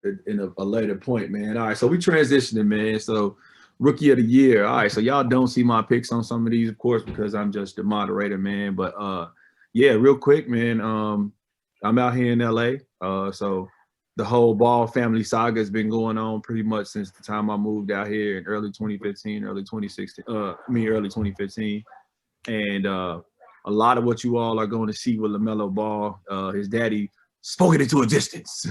in a later point, man. All right, so we transitioning, man. So rookie of the year. All right, so y'all don't see my picks on some of these, of course, because I'm just the moderator, man. But yeah, real quick, man. I'm out here in LA. So the whole Ball family saga has been going on pretty much since the time I moved out here in early 2015, early 2016. Early 2015, and a lot of what you all are going to see with LaMelo Ball, his daddy spoke it into existence.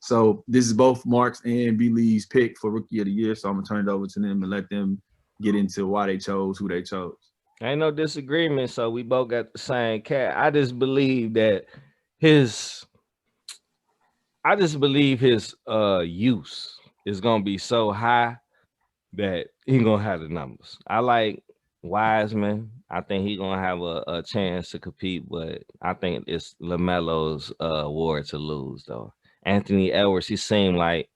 So this is both Mark's and B Lee's pick for Rookie of the Year. So I'm gonna turn it over to them and let them get into why they chose who they chose. Ain't no disagreement, so we both got the same cat. His I just believe his use is gonna be so high that he gonna have the numbers. I like Wiseman. I think he gonna have a chance to compete, but I think it's LaMelo's award to lose though. Anthony Edwards, he seemed like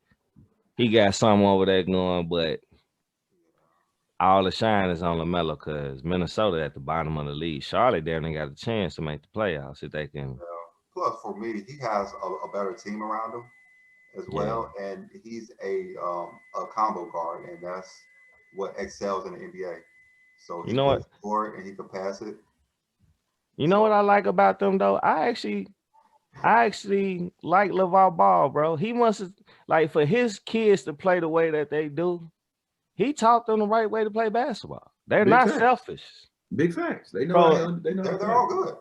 he got something over there going, but all the shine is on LaMelo because Minnesota at the bottom of the league. Charlotte there got a chance to make the playoffs if they can. Plus, for me, he has a better team around him as Yeah. well, and he's a combo guard, and that's what excels in the NBA. So You he know could what? score and he could pass it. You know So what I like about them though? I actually like LeVar Ball, bro. He must have like for his kids to play the way that they do. He taught them the right way to play basketball. They're Big not facts. selfish, Big facts. They know bro. they know how to they're play. all good.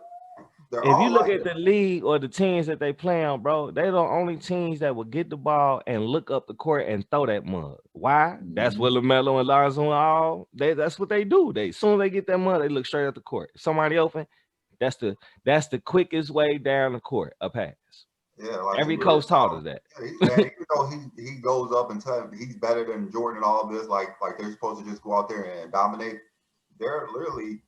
They're If you all look like at that. the league or the teams that they play on, bro, they're the only teams that will get the ball and look up the court and throw that mud. Why? That's Mhm. what LaMelo and Lonzo and all. That's what they do. They as soon as they get that mud, they look straight at the court. Somebody open. That's the that's the quickest way down the court. A pass. Yeah, like Every coach taught us that. and even though he goes up and tells he's better than Jordan and all this, like they're supposed to just go out there and dominate. They're literally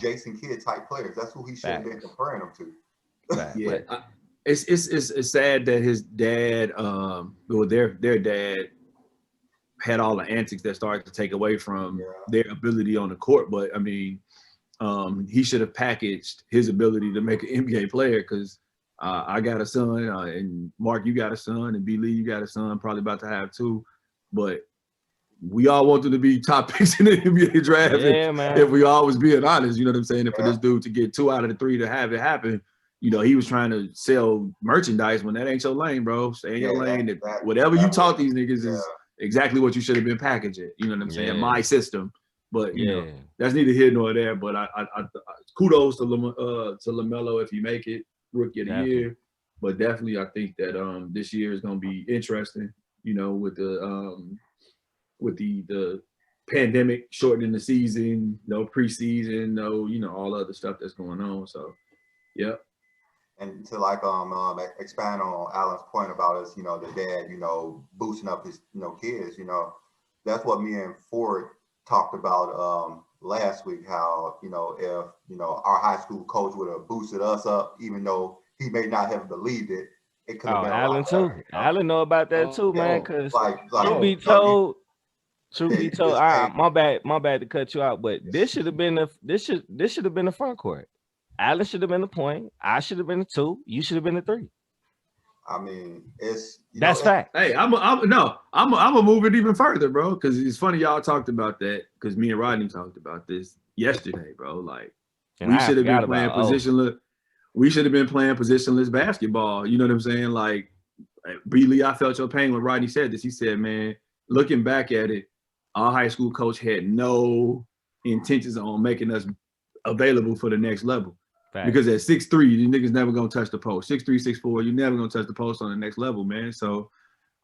Jason Kidd type players. That's who he should have been Facts. comparing them to. Fact. Yeah, But it's sad that his dad, well, their dad had all the antics that started to take away from Yeah, their ability on the court. But I mean, he should have packaged his ability to make an NBA player because I got a son, and Mark, you got a son, and B Lee, you got a son, probably about to have two. But we all want them to be top picks in the NBA draft. yeah, If man. we always being honest, you know what I'm saying? And for yeah, this dude to get two out of the three to have it happen, he was trying to sell merchandise when that ain't your lane, bro. Stay in your yeah. lane. Whatever you That taught was these niggas is yeah. exactly what you should have been packaging. You know what I'm saying? Yeah. My system. But Yeah. that's neither here nor there. But I kudos to Lamelo if you make it rookie of the Definitely. year. But definitely, I think that this year is going to be interesting. With the pandemic shortening the season, no preseason, no all other stuff that's going on. So yeah, And to like expand on Alan's point about us, the dad, boosting up his kids, that's what me and Ford talked about last week. How if our high school coach would have boosted us up, even though he may not have believed it, it could have Oh, been a lot Allen better. too. Allen know about that too, man. oh Cause Like truth be oh told, truth yeah, be you told, just can't. my bad to cut you out, but this should have been the front court. Allen should have been the point. I should have been the two. You should have been the three. I mean, it's That's hey, facts. I'm gonna move it even further, bro. Because it's funny y'all talked about that. Because me and Rodney talked about this yesterday, bro. Like And we I should have been forgot playing about oh, positionless. We should have been playing positionless basketball. You know what I'm saying? Like B. Lee, I felt your pain when Rodney said this. He said, man, looking back at it, our high school coach had no intentions on making us available for the next level. Because at facts. 6'3", you niggas never gonna touch the post. 6'3", 6'4", you never gonna touch the post on the next level, man. So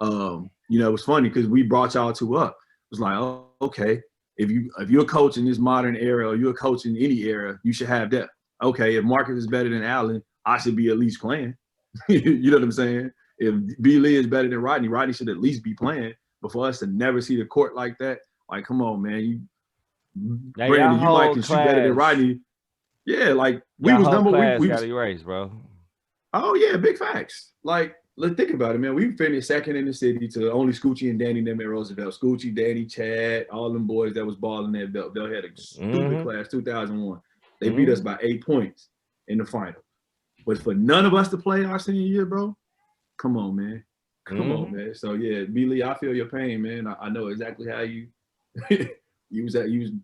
it was funny because we brought y'all two up. It was like, oh, okay, if you're a coach in this modern era or you're a coach in any era, you should have that. Okay, if Marcus is better than Allen, I should be at least playing. You know what I'm saying? If B. Lee is better than Rodney, Rodney should at least be playing. But for us to never see the court like that, like, come on, man. Now Brandon, you might can shoot better than Rodney. Yeah, like we y'all was whole number class we got was. erased, bro. Oh yeah, big facts. Like let's think about it, man. We finished second in the city to only Scoochie and Danny them at Roosevelt. Scoochie, Danny, Chad, all them boys that was balling that belt. They had a stupid Mm-hmm. class, 2001. They beat us Mm-hmm. by 8 points in the final. But for none of us to play our senior year, bro, come on, man. Come on, man. So yeah, B Lee, I feel your pain, man. I know exactly how you you was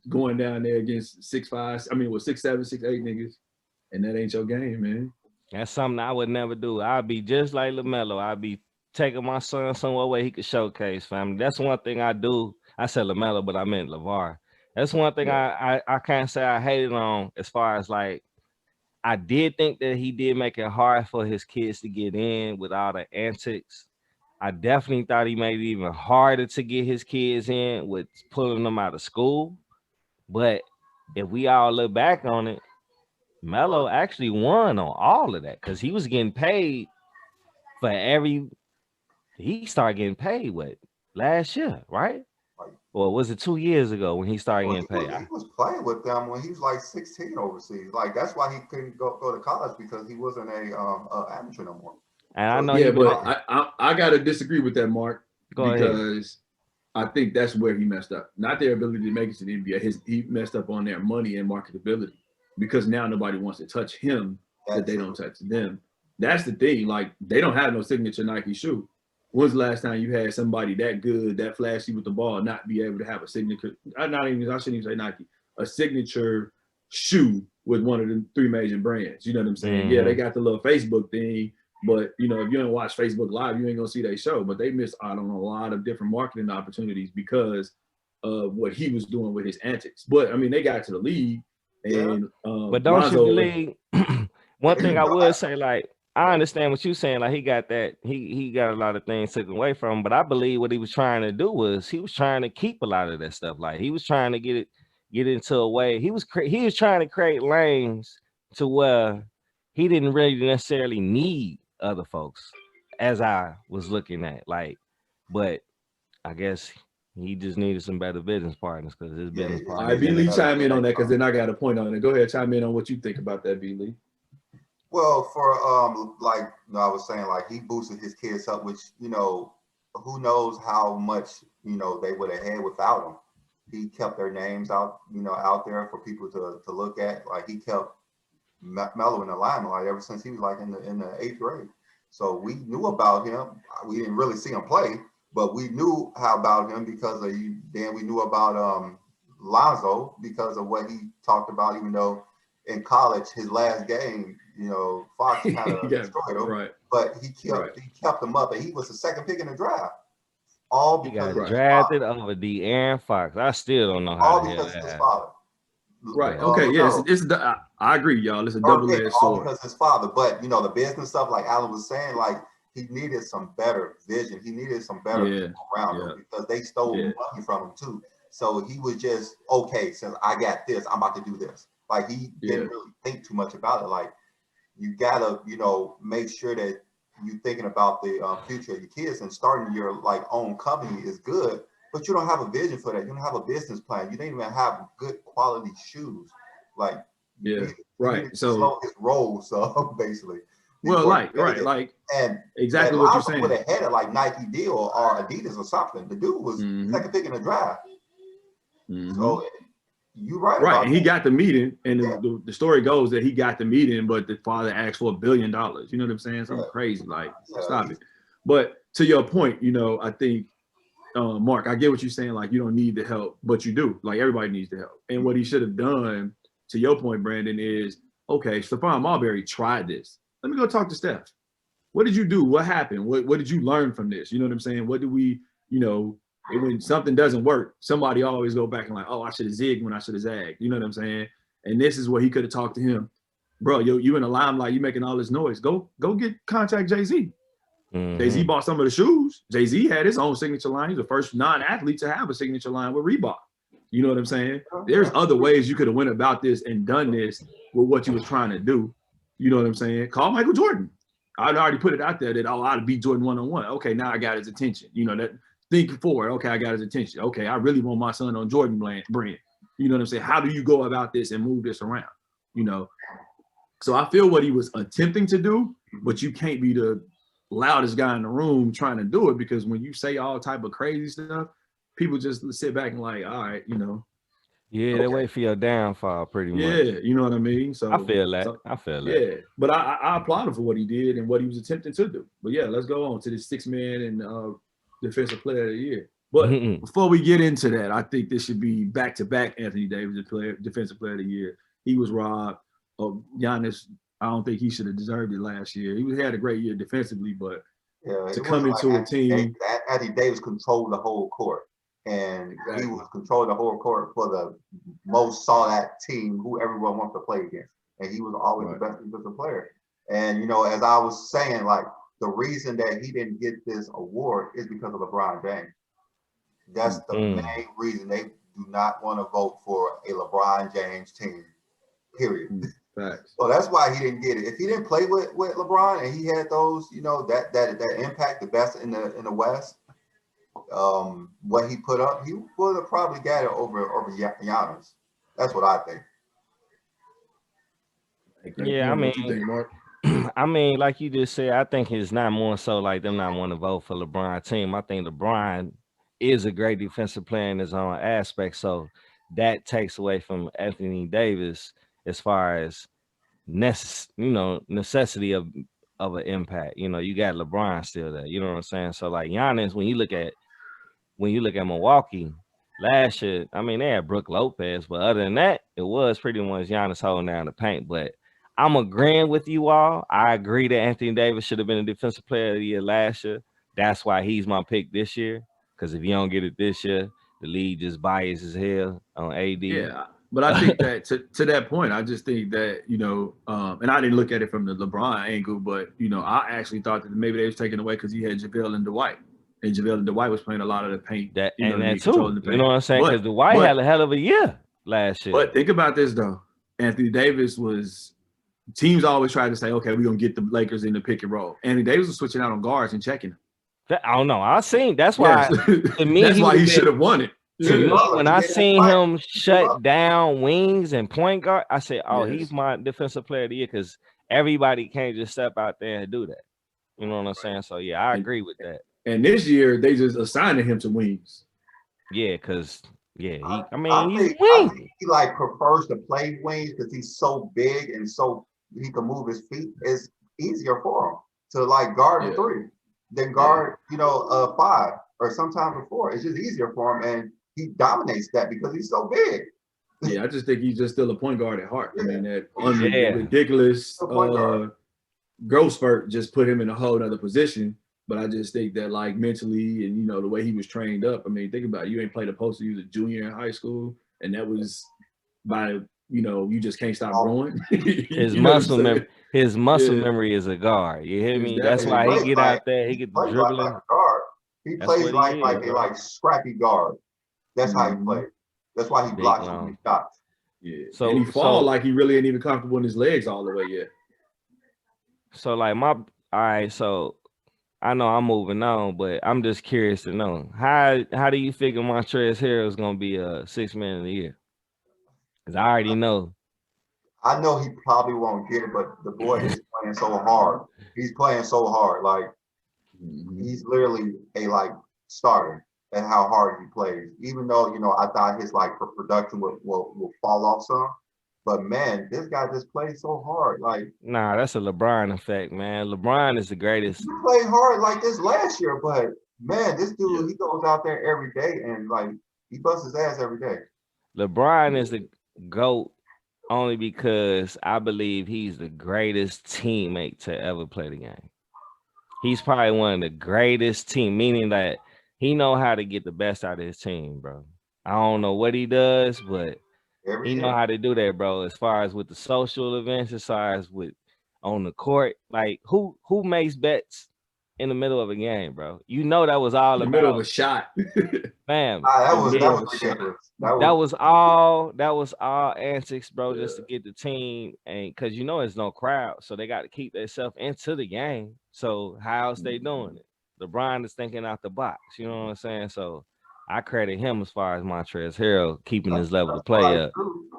going down there against 6'5", I mean, with 6'7", 6'8" niggas, and that ain't your game, man. That's something I would never do. I'd be just like LaMelo. I'd be taking my son somewhere where he could showcase, family. That's one thing I do. I said LaMelo, but I meant LeVar. That's one thing I can't say I hated on, as far as like, I did think that he did make it hard for his kids to get in with all the antics. I definitely thought he made it even harder to get his kids in with pulling them out of school. But if we all look back on it, Melo actually won on all of that because he was getting paid for every. He started getting paid last year, right? Or was it 2 years ago when he started getting paid? He was playing with them when he was like 16 overseas. Like that's why he couldn't go to college, because he wasn't a amateur no more. And I know, yeah, but I gotta disagree with that, Mark, because I think that's where he messed up. Not their ability to make it to the NBA. He messed up on their money and marketability, because now nobody wants to touch him that they don't touch them. That's the thing. Like, they don't have no signature Nike shoe. When's the last time you had somebody that good, that flashy with the ball, not be able to have a signature? I shouldn't even say Nike, a signature shoe with one of the three major brands. You know what I'm saying? Mm-hmm. Yeah, they got the little Facebook thing, but you know, if you don't watch Facebook Live, you ain't gonna see their show. But they missed out on a lot of different marketing opportunities because of what he was doing with his antics. But I mean, they got to the league, and but don't Lonzo, you believe? One thing I would say, like, I understand what you're saying. Like, he got that, he got a lot of things taken away from him, but I believe what he was trying to do was he was trying to keep a lot of that stuff. Like, he was trying to get into a way. He was trying to create lanes to where he didn't really necessarily need other folks, as I was looking at. Like, but I guess he just needed some better business partners, because his business partners. All right, B Lee, chime in on that, because then I got a point on it. Go ahead, chime in on what you think about that, B Lee. Well, for like I was saying, like, he boosted his kids up, which, you know, who knows how much, you know, they would have had without him. He kept their names out, you know, out there for people to look at. Like, he kept Melo in the limelight ever since he was like in the 8th grade. So we knew about him. We didn't really see him play, but we knew about him because of you. Then we knew about Lonzo because of what he talked about. Even though in college, his last game, you know, Fox kind of destroyed him, right. But he kept him up, and he was the second pick in the draft. All because he got drafted over De'Aaron Fox. I still don't know how. All because of his father. Right. Okay. Yes. I agree, y'all. It's a double-edged sword. Because his father, but you know, the business stuff, like Alan was saying, like, he needed some better vision. He needed some better people around him, because they stole money from him too. So he was just, okay, since I got this, I'm about to do this. Like, he didn't really think too much about it. Like, you gotta, you know, make sure that you're thinking about the future of your kids, and starting your like own company is good, but you don't have a vision for that. You don't have a business plan. You don't even have good quality shoes. Like, right. So his role, so basically. Well, like and exactly what you're saying. Would have had a like Nike deal or Adidas or something. The dude was second pick in the draft. So you right. Right, and he got the meeting, and the story goes that he got the meeting, but the father asked for $1 billion. You know what I'm saying? Something crazy. Like, stop it. But to your point, you know, I think, Mark, I get what you're saying. Like, you don't need the help, but you do. Like, everybody needs the help. And what he should have done, to your point, Brandon, is, okay, Stephon Marbury tried this. Let me go talk to Steph. What did you do? What happened? What did you learn from this? You know what I'm saying? What do we, you know, when something doesn't work, somebody always go back and like, oh, I should have zigged when I should have zagged. You know what I'm saying? And this is where he could have talked to him. Bro, you in the limelight, you making all this noise. Go contact Jay-Z. Jay-Z bought some of the shoes. Jay-Z had his own signature line. He's the first non-athlete to have a signature line with Reebok. You know what I'm saying? There's other ways you could have went about this and done this with what you was trying to do. You know what I'm saying? Call Michael Jordan. I'd already put it out there that I'd beat Jordan one-on-one. Okay, now I got his attention. You know, that think forward. Okay, I got his attention. Okay, I really want my son on Jordan brand. You know what I'm saying? How do you go about this and move this around? You know? So I feel what he was attempting to do, but you can't be the loudest guy in the room trying to do it, because when you say all type of crazy stuff, people just sit back and like, all right, you know. Yeah, they wait for your downfall pretty much. Yeah, you know what I mean. So I feel that. so, I feel that. yeah, but I applaud him for what he did and what he was attempting to do. But yeah, let's go on to the 6-man and defensive player of the year. But before we get into that, I think this should be back-to-back Anthony Davis defensive player of the year. He was robbed. Giannis, I don't think he should have deserved it last year. He had a great year defensively, but to come into a team, Anthony Davis controlled the whole court, and he was controlling the whole court for the most sought-out team who everyone wants to play against, and he was always the best defensive player. And as I was saying, like the reason that he didn't get this award is because of LeBron James. That's the main reason they do not want to vote for a LeBron James team. Period. Facts. So that's why he didn't get it. If he didn't play with LeBron and he had those, that impact, the best in the West, what he put up, he would have probably got it over Giannis. That's what I think. Yeah, I mean, what you think, Mark? I mean, like you just said, I think it's not more so like them not want to vote for LeBron team. I think LeBron is a great defensive player in his own aspect, so that takes away from Anthony Davis as far as necessity of an impact. You got LeBron still there. You know what I'm saying? So like Giannis, when you look at Milwaukee last year, I mean they had Brook Lopez, but other than that, it was pretty much Giannis holding down the paint. But I'm agreeing with you all. I agree that Anthony Davis should have been a defensive player of the year last year. That's why he's my pick this year. Because if you don't get it this year, the league just biased as hell on AD. Yeah, but I think that to that point, I just think that, and I didn't look at it from the LeBron angle, but, I actually thought that maybe they was taking away because he had JaVale and Dwight. And JaVale and Dwight was playing a lot of the paint. That too. You know what I'm saying? Because Dwight had a hell of a year last year. But think about this, though. Anthony Davis teams always try to say, okay, we're going to get the Lakers in the pick and roll. Anthony Davis was switching out on guards and checking them. I don't know. I seen that's why. To me, that's why he should have won it. To me, when I seen him shut down wings and point guard, I said, "Oh, he's my defensive player of the year." Because everybody can't just step out there and do that. You know what I'm saying? So yeah, I agree with that. And this year they just assigned him to wings. Yeah, because he's wings. He like prefers to play wings because he's so big and so he can move his feet. It's easier for him to like guard a three than guard, a 5 or sometimes a 4. It's just easier for him, and he dominates that because he's so big. Yeah, I just think he's just still a point guard at heart. I mean, that ridiculous growth spurt just put him in a whole other position. But I just think that, like, mentally and, the way he was trained up, I mean, think about it. You ain't played a post you was a junior in high school, and that was by, you just can't stop growing. His muscle memory is a guard. You hear me? That's why he get out there. He get the dribbling. Like a guard. He plays like scrappy guard. That's how he plays. That's why he blocks so many shots. Yeah. So and he fall like he really ain't even comfortable in his legs all the way yet. So like so I know I'm moving on, but I'm just curious to know how do you figure Montrezl Harrell is gonna be a 6-man of the year? Because I already know. I know he probably won't get it, but the boy is playing so hard. He's playing so hard. Like he's literally a starter at how hard he plays. Even though, I thought his production will fall off some. But man, this guy just plays so hard. Nah, that's a LeBron effect, man. LeBron is the greatest. He played hard like this last year, but man, this dude, he goes out there every day and he busts his ass every day. LeBron is the GOAT only because I believe he's the greatest teammate to ever play the game. He's probably one of the greatest meaning that he know how to get the best out of his team, bro. I don't know what he does, but he know how to do that, bro. As far as with the social events, as far as with on the court, who makes bets in the middle of a game, bro? That was all in the middle of a shot. that Fam. was ridiculous. That was all antics, bro, just to get the team, and because there's no crowd, so they got to keep themselves into the game. So how else they doing it? LeBron is thinking out the box, you know what I'm saying? So I credit him as far as Montrezl Harrell keeping his level of play up.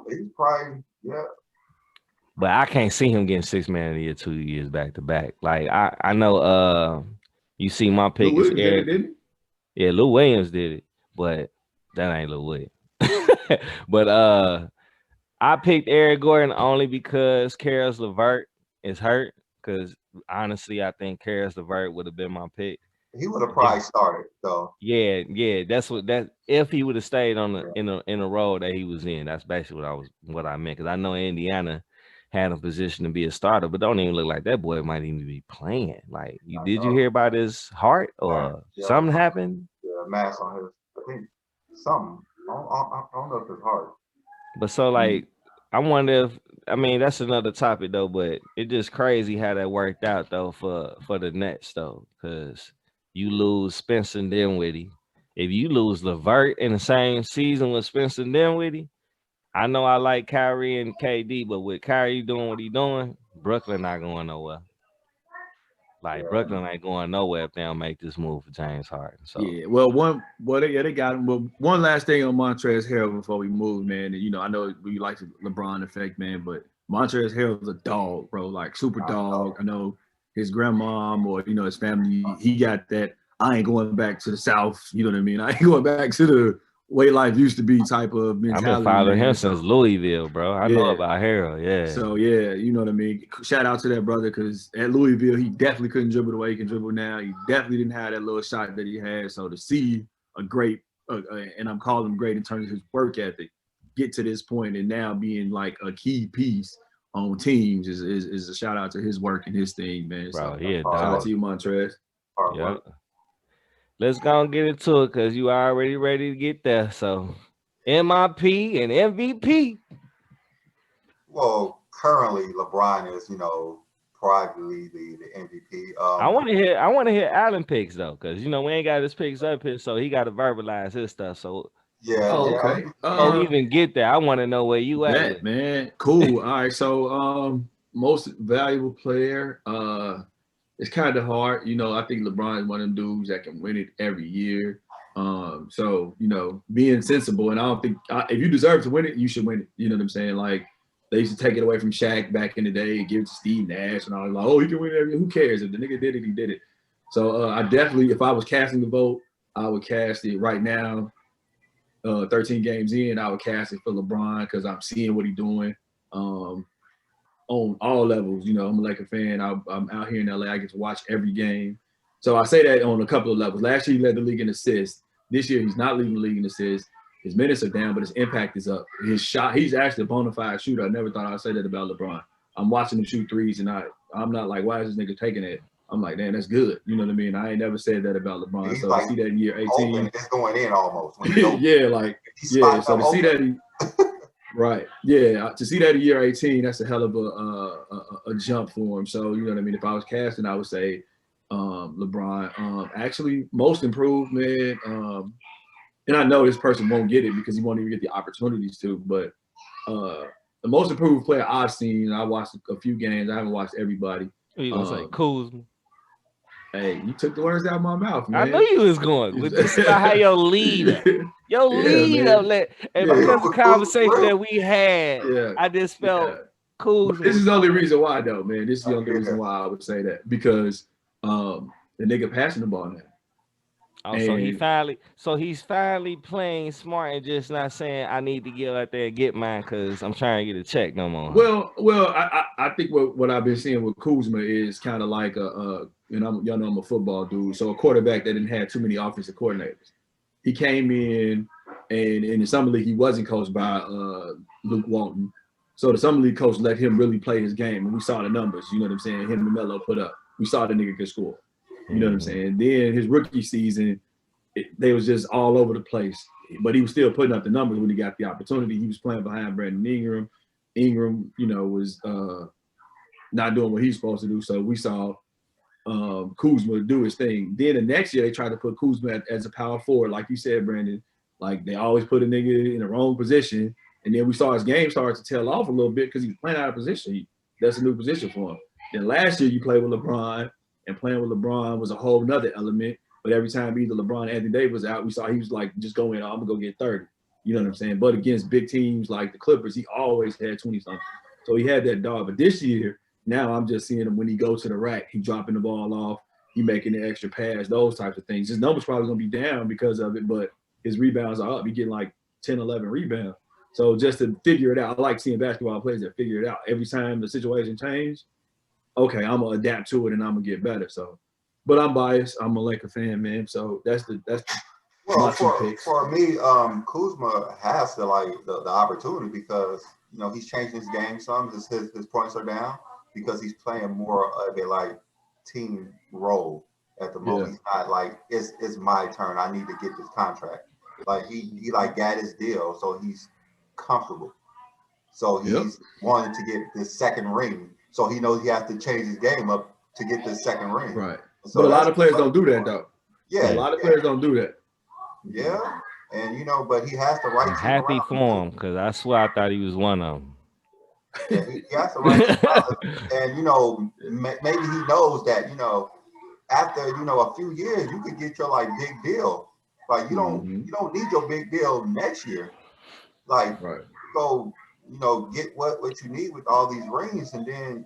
He's probably, But I can't see him getting 6-man of the year 2 years back to back. I know you see my pick is Eric. Didn't he? Yeah, Lou Williams did it, but that ain't Lou Williams. But I picked Eric Gordon only because Karis LeVert is hurt. Because honestly, I think Karis LeVert would have been my pick. He would have probably started though. Yeah. That's if he would have stayed on the in a role that he was in. That's basically what I meant. Because I know Indiana had a position to be a starter, but don't even look like that boy might even be playing. Like, did you hear about his heart or something happened? Yeah, mass on his. I think something. I don't know if it's hard. But so like, I wonder if that's another topic though. But it's just crazy how that worked out though for the Nets though, because you lose Spencer Dinwiddie. If you lose LeVert in the same season with Spencer Dinwiddie, I know I like Kyrie and KD, but with Kyrie doing what he's doing, Brooklyn not going nowhere. Like, Brooklyn ain't going nowhere if they don't make this move for James Harden. So yeah, well, they got him. Well, one last thing on Montrezl Harrell before we move, man. And, I know we like the LeBron effect, man, but Montrezl Harrell's a dog, bro, like super dog. I know his grandmom or his family, he got that. I ain't going back to the South. You know what I mean? I ain't going back to the way life used to be type of mentality. I've been following him since Louisville, bro. I know about Harrell, yeah. So, yeah, you know what I mean? Shout out to that brother, because at Louisville, he definitely couldn't dribble the way he can dribble now. He definitely didn't have that little shot that he had. So to see a great, and I'm calling him great in terms of his work ethic, get to this point and now being like a key piece on teams is a shout out to his work and his thing, man. Bro, so, yeah, shout out to you, Montrez. Yeah. Let's go and get into it, because you already ready to get there. So, MIP and MVP. Well, currently LeBron is, privately the MVP. I want to hear Allen picks though, because we ain't got his picks up here, so he got to verbalize his stuff. So okay. Before we even get there, I want to know where you at. Man, cool. All right, so most valuable player. It's kind of hard, I think LeBron is one of them dudes that can win it every year. So being sensible, and I don't think if you deserve to win it, you should win it. You know what I'm saying? Like, they used to take it away from Shaq back in the day and give it to Steve Nash, and I was like, oh, he can win it every year. Who cares? If the nigga did it, he did it. So I definitely, if I was casting the vote, I would cast it right now. 13 games in, I would cast it for LeBron, because I'm seeing what he's doing. On all levels, I'm a Laker fan. I'm out here in LA. I get to watch every game. So I say that on a couple of levels. Last year, he led the league in assists. This year, he's not leading the league in assists. His minutes are down, but his impact is up. His shot, he's actually a bona fide shooter. I never thought I'd say that about LeBron. I'm watching him shoot threes, and I'm not like, why is this nigga taking it? I'm like, damn, that's good. You know what I mean? I ain't never said that about LeBron. He's so like, to see that in year 18. It's going in almost. So to see that right. Yeah. To see that in year 18, that's a hell of a jump for him. So, you know what I mean? If I was casting, I would say LeBron. Actually, most improved, man. And I know this person won't get it because he won't even get the opportunities to, but the most improved player I've seen, I watched a few games. I haven't watched everybody. You gonna say Kuzma? Hey, you took the words out of my mouth, man. I knew you was going. This is how your leader, and because of the conversation that we had, I just felt cool. This is the only reason why, though, man. This is the only reason why I would say that, because the nigga passing the ball now. Oh, so he's finally playing smart and just not saying I need to get out there and get mine because I'm trying to get a check no more. Well, I think what I've been seeing with Kuzma is kind of like y'all know I'm a football dude, so a quarterback that didn't have too many offensive coordinators. He came in, and in the summer league he wasn't coached by Luke Walton, so the summer league coach let him really play his game, and we saw the numbers. You know what I'm saying? Him and Melo put up. We saw the nigga could score. You know what I'm saying? Then his rookie season, they was just all over the place. But he was still putting up the numbers when he got the opportunity. He was playing behind Brandon Ingram. Ingram, was not doing what he's supposed to do. So we saw Kuzma do his thing. Then the next year, they tried to put Kuzma as a power forward. Like you said, Brandon, like they always put a nigga in the wrong position. And then we saw his game start to tail off a little bit because he was playing out of position. That's a new position for him. Then last year, you played with LeBron. And playing with LeBron was a whole nother element. But every time either LeBron or Anthony Davis was out, we saw he was like, just go in, I'm going to go get 30. You know what I'm saying? But against big teams like the Clippers, he always had 20-something. So he had that dog. But this year, now I'm just seeing him when he goes to the rack, he dropping the ball off, he making the extra pass, those types of things. His numbers probably going to be down because of it, but his rebounds are up. He getting like 10, 11 rebounds. So just to figure it out, I like seeing basketball players that figure it out. Every time the situation changes, okay, I'm gonna adapt to it and I'm gonna get better. So, but I'm biased. I'm a Laker fan, man. So that's Well, my two picks. for me, Kuzma has the opportunity because he's changing his game some. His points are down because he's playing more of a like team role at the moment. Yeah. He's not like it's my turn. I need to get this contract. Like he like got his deal, so he's comfortable. So he's wanting to get this second ring. So he knows he has to change his game up to get this second ring. Right. So but a lot of players don't do that though. Yeah. A lot of players don't do that. Yeah. And but he has the right I'm team happy around for him because I swear I thought he was one of them. Yeah, he has the right team around him. And maybe he knows that, after a few years you could get your like big deal. Like you don't need your big deal next year. Like go get what you need with all these rings, and then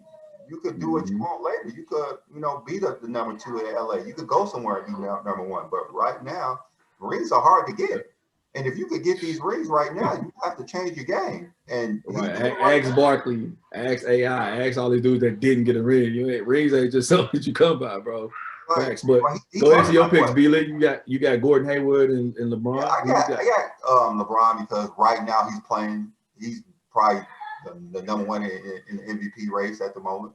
you could do what you want later. You could beat up the number 2 in LA. You could go somewhere and be number 1. But right now rings are hard to get. And if you could get these rings right now, you have to change your game. And ask Barkley, ask AI, ask all these dudes that didn't get a ring. Rings ain't just something that you come by, bro. Facts. But go into your picks, B-Lee. You got Gordon Hayward and LeBron. Yeah, I got LeBron because right now he's playing. He's probably the number 1 in the MVP race at the moment.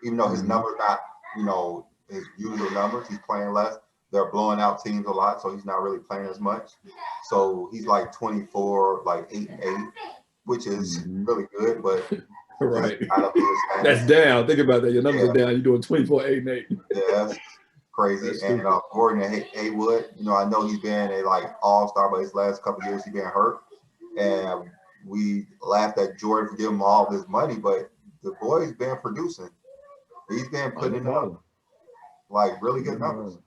Even though his numbers not his usual numbers, he's playing less. They're blowing out teams a lot, so he's not really playing as much. So he's like 24, like 8-8, which is really good, but that's down. Think about that. Your numbers are down. You're doing 24, 8-8. Yeah, that's crazy. And Gordon Hayward, I know he's been a like all-star, but his last couple of years he's been hurt. And we laughed at Jordan for giving him all this money, but the boy's been producing. He's been putting up like really good numbers.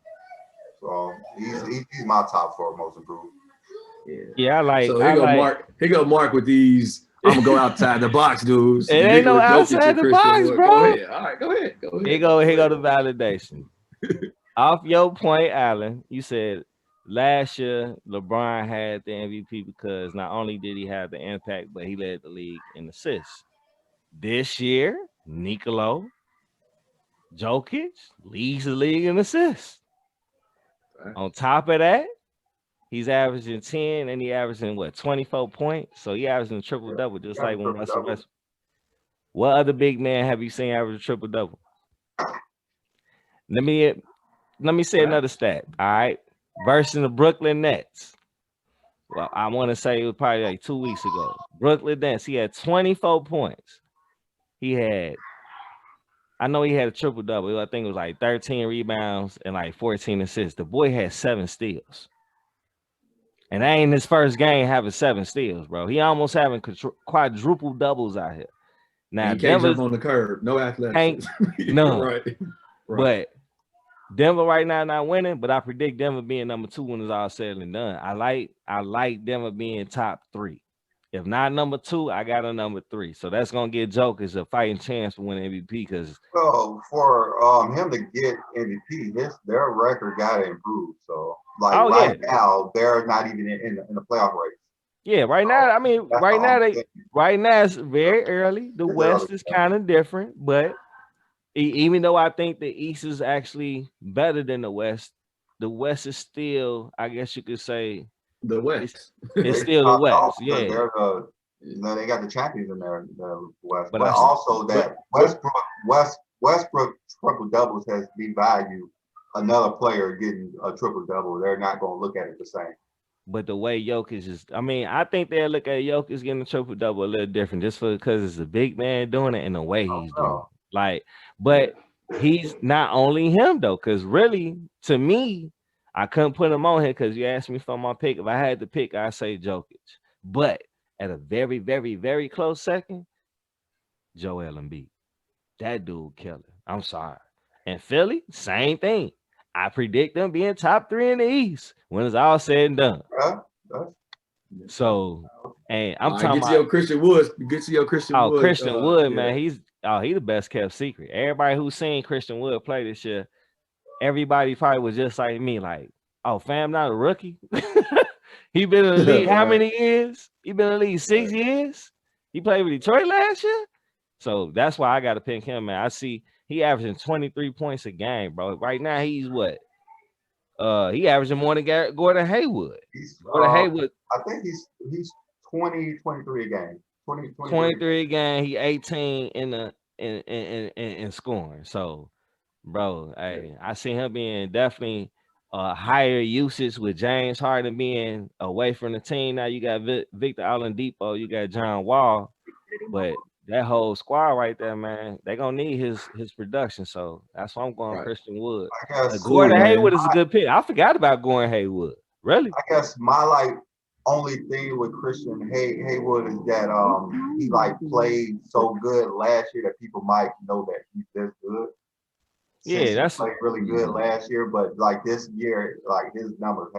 So he's my top 4 most improved. Yeah, I like. So here go Mark with these. I'm gonna go outside the box, dudes. It ain't no outside the box, bro. Go ahead. All right, go ahead. Here go the validation. Off your point, Allen, you said last year LeBron had the MVP because not only did he have the impact, but he led the league in assists. This year, Nikola Jokic leads the league in assists. On top of that, he's averaging 10 and he averaging 24 points. So he averaging a triple-double, just like when Russell Westbrook. What other big man have you seen average a triple-double? Let me say another stat. All right. Versus the Brooklyn Nets. Well, I want to say it was probably like 2 weeks ago. Brooklyn Nets, he had 24 points. I know he had a triple-double. I think it was like 13 rebounds and like 14 assists. The boy had 7 steals. And that ain't his first game having 7 steals, bro. He almost having quadruple doubles out here. Now, he can't jump on the curb. No athletics. No. Right. But Denver right now not winning, but I predict Denver being number 2 when it's all said and done. I like Denver being top 3. If not number 2, I got a number 3. So that's gonna give Jokers a fighting chance for winning MVP. Because for him to get MVP, their record got to improve. So now they're not even in the playoff race. Yeah, right now. I mean, right now it's very early. The West is kind of different, but even though I think the East is actually better than the West is still, I guess you could say, the West. It's still the West. Yeah. They got the champions in there, the West. But also that Westbrook triple doubles has devalued another player getting a triple double. They're not going to look at it the same. But the way Jokic is, I think they'll look at Jokic getting a triple double a little different, just because it's a big man doing it and the way he's doing it. Like, but he's not only him though, because really, to me, I couldn't put him on here because you asked me for my pick. If I had to pick, I'd say Jokic. But at a very, very, very close second, Joel Embiid. That dude killer. I'm sorry. And Philly, same thing. I predict them being top 3 in the East when it's all said and done. So, and I'm talking about your Christian Woods. Get to your Christian Woods. Christian Wood, man. He's the best kept secret. Everybody who's seen Christian Wood play this year, everybody probably was just like me, like, oh, fam, not a rookie. He been in the league how Right. many years? He been in the league 6 years. He played with Detroit last year. So that's why I got to pick him, man. I see he averaging 23 points a game, bro. Right now, he's what? He averaging more than Gordon Hayward. He's, Gordon Hayward, I think he's 20, 23 a game. 23. 23 a game. He 18 in scoring. So, bro, hey, I see him being definitely higher usage with James Harden being away from the team. Now you got Victor Oladipo, you got John Wall, but that whole squad right there, man, they gonna need his production. So that's why I'm going Right. Christian Wood. I guess, Gordon man. Hayward is a good pick. I forgot about Gordon Hayward. Really? I guess my like only thing with Christian Haywood is that he like played so good last year that people might know that he's this good. Yeah, Since that's he played really good last year, but like this year, like his numbers